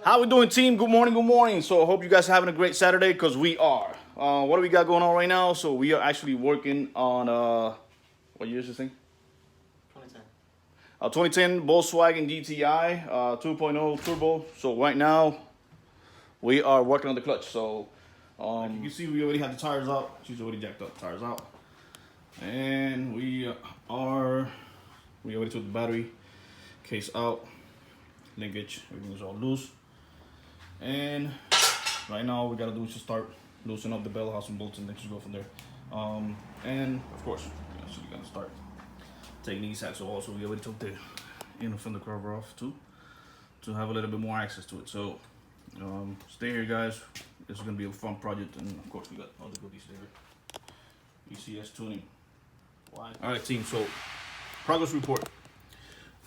How we doing, team? Good morning, good morning. So I hope you guys are having a great Saturday, because we are. What do we got going on right now? So we are actually working on, what year is this thing? 2010. 2010 Volkswagen GTI 2.0 turbo. So right now, we are working on the clutch. So like you can see, we already have the tires out. She's already jacked up, tires out. And we already took the battery case out, linkage, everything is all loose. And right now, we gotta do is just start loosening up the bell housing bolts, and then just go from there. And of course, so we're gonna start taking these axles also. We already took the inner fender cover off too, to have a little bit more access to it. So stay here, guys. This is gonna be a fun project, and of course, we got all the goodies there. ECS tuning. Why? All right, team. So progress report.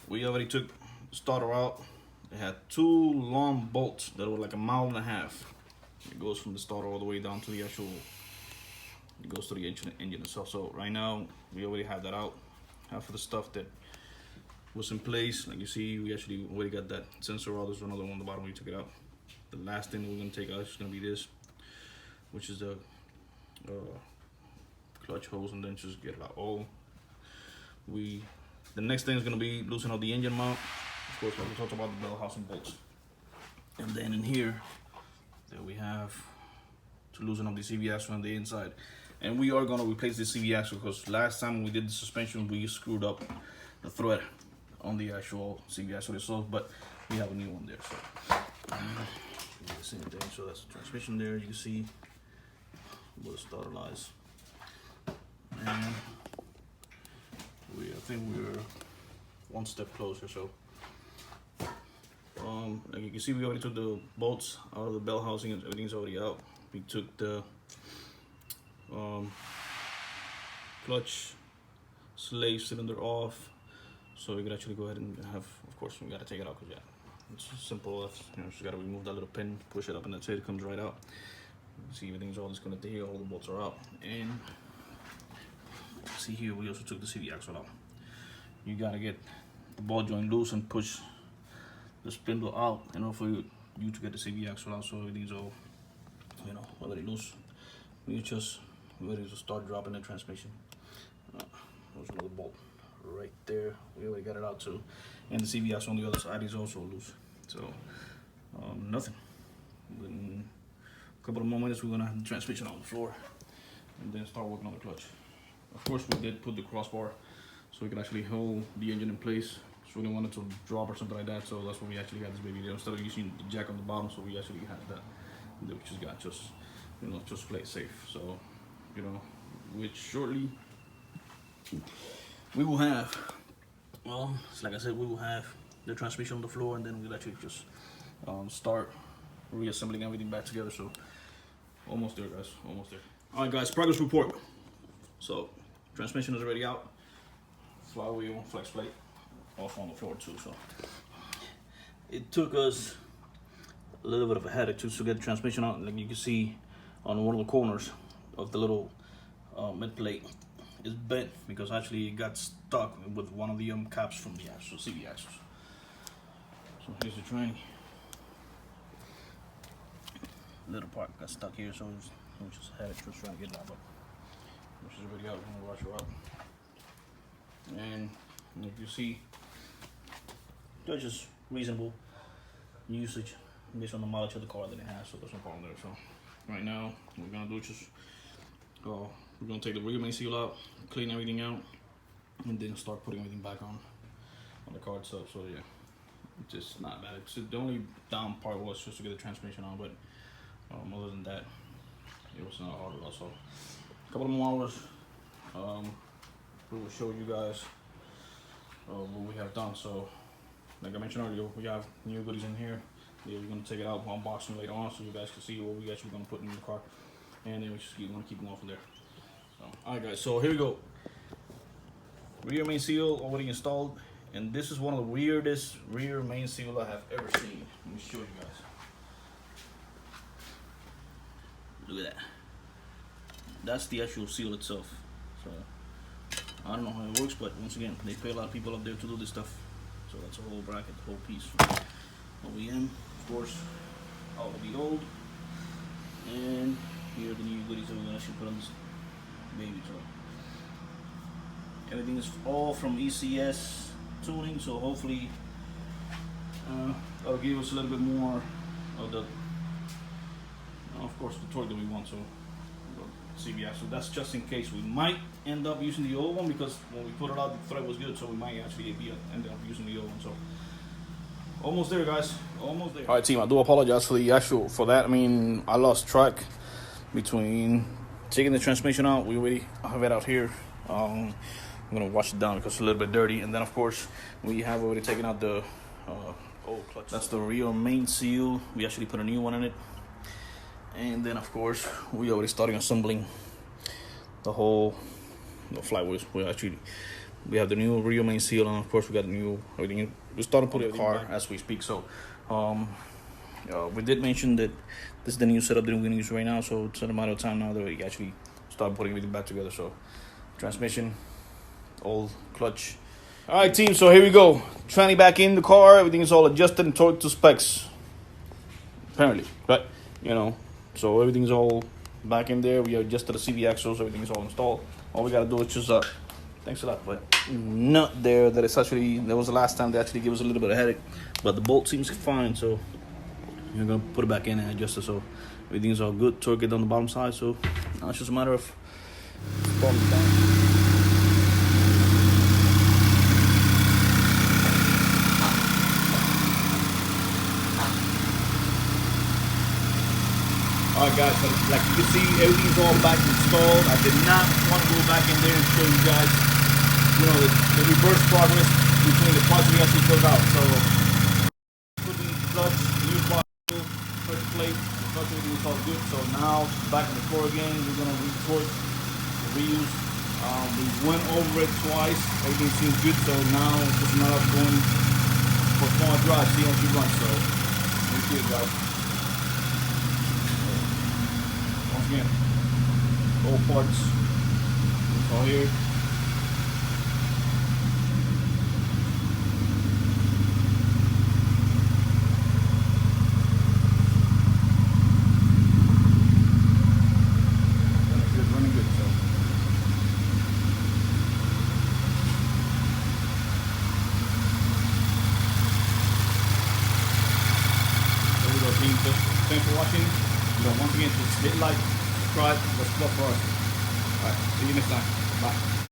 We already took the starter out. It had two long bolts that were like 1.5 miles. It goes from the starter all the way down to the actual, it goes to the engine itself. So right now, we already have that out. Half of the stuff that was in place, like you see, we actually already got that sensor out. There's another one on the bottom, we took it out. The last thing that we're gonna take out is gonna be this, which is the clutch hose, and then just get it out. The next thing is gonna be loosening up the engine mount. Of course, like we talked about, the bell housing bolts. And then in here, there we have to loosen up the CV axle on the inside. And we are gonna replace the CV axle, because last time we did the suspension, we screwed up the thread on the actual CV axle itself, but we have a new one there. So the same thing. So that's the transmission there. You can see where the starter lies. And I think we're one step closer. So like you can see, we already took the bolts out of the bell housing, and everything's already out. We took the clutch slave cylinder off, so we could actually go ahead and have, of course, we gotta take it out, because yeah, it's simple. Just gotta remove that little pin, push it up, and that's it. It comes right out. You see, everything's all disconnected here. All the bolts are out. And see here, we also took the CV axle out. You gotta get the ball joint loose and push the spindle out in order for you to get the CV axle out. So everything's all, already loose. We're just ready to start dropping the transmission. There's another bolt right there. We already got it out too. And the CV axle on the other side is also loose. So nothing. In a couple of more minutes, we're gonna have the transmission on the floor, and then start working on the clutch. Of course, we did put the crossbar so we can actually hold the engine in place. So we didn't want it to drop or something like that. So that's why we actually got this baby there. Instead of using the jack on the bottom, so we actually had that. We just got just play it safe. So, which shortly we will have, well, like I said, we will have the transmission on the floor, and then we'll actually just start reassembling everything back together. So almost there, guys, almost there. All right, guys, progress report. So transmission is already out. Flywheel, flex plate off on the floor too. So it took us a little bit of a headache to get the transmission out. Like you can see on one of the corners of the little mid plate is bent, because actually it got stuck with one of the caps from the actual CV axles. So here's the train. Little part got stuck here, so we just had it just trying to get it out, but which is already out. We're gonna wash her up. And if you see, they're just reasonable usage based on the mileage of the car that it has, so there's no problem there. So right now, what we're gonna do is just we're gonna take the rear main seal out, clean everything out, and then start putting everything back on the car itself. So yeah, it's just not bad. So the only down part was just to get the transmission on, but other than that, it was not hard at all. So a couple of more hours, we will show you guys what we have done. So like I mentioned earlier, we have new goodies in here. Yeah, we're gonna take it out, unboxing later on, so you guys can see what we actually gonna put in the car, and then we just gonna keep going from there. So, all right, guys. So here we go. Rear main seal already installed, and this is one of the weirdest rear main seal I have ever seen. Let me show you guys. Look at that. That's the actual seal itself. So I don't know how it works, but once again, they pay a lot of people up there to do this stuff. So that's a whole bracket, the whole piece from OEM, of course, all of the old. And here are the new goodies that we're gonna actually put on this baby. So everything is all from ECS tuning, so hopefully that'll give us a little bit more of the, of course, the torque that we want. So CBS. So that's just in case. We might end up using the old one because when we put it out, the thread was good, so we might actually end up using the old one. So almost there, guys. Almost there. All right, team. I do apologize for that. I mean, I lost track between taking the transmission out. We already have it out here. I'm gonna wash it down because it's a little bit dirty, and then of course we have already taken out the old clutch. That's the rear main seal. We actually put a new one in it. And then of course we already starting assembling the whole flywheels. We have the new rear main seal, and of course we got the new everything. We're starting to put in the car as we speak. So we did mention that this is the new setup that we're gonna use right now. So it's a matter of time now that we actually start putting everything back together. So transmission, old clutch. All right, team. So here we go. Tranny back in the car. Everything is all adjusted and torqued to specs. Apparently, right? You know. So everything's all back in there. We adjusted the CV axles. Everything's all installed. All we gotta do is just thanks a lot, but not there. That was the last time they actually gave us a little bit of headache. But the bolt seems fine, so you're gonna put it back in and adjust it. So everything's all good. Torque it on the bottom side. So now it's just a matter of falling down. Alright guys, so like you can see, everything's all back installed. I did not want to go back in there and show you guys, you know, the reverse progress between the parts we actually took out. So, put the clutch, new clutch plate, the clutch everything is all good. So now, back in the core again, we're going to retorque, reuse. We went over it twice, everything seems good. So now, it's just a matter of going for small drive, see how she runs. So, we'll see it guys. Again, all parts, it's all here. Running good, so. There we go, team. Thanks for watching. Once again, just hit like, subscribe, let's go for us. Alright, see you next time. Bye.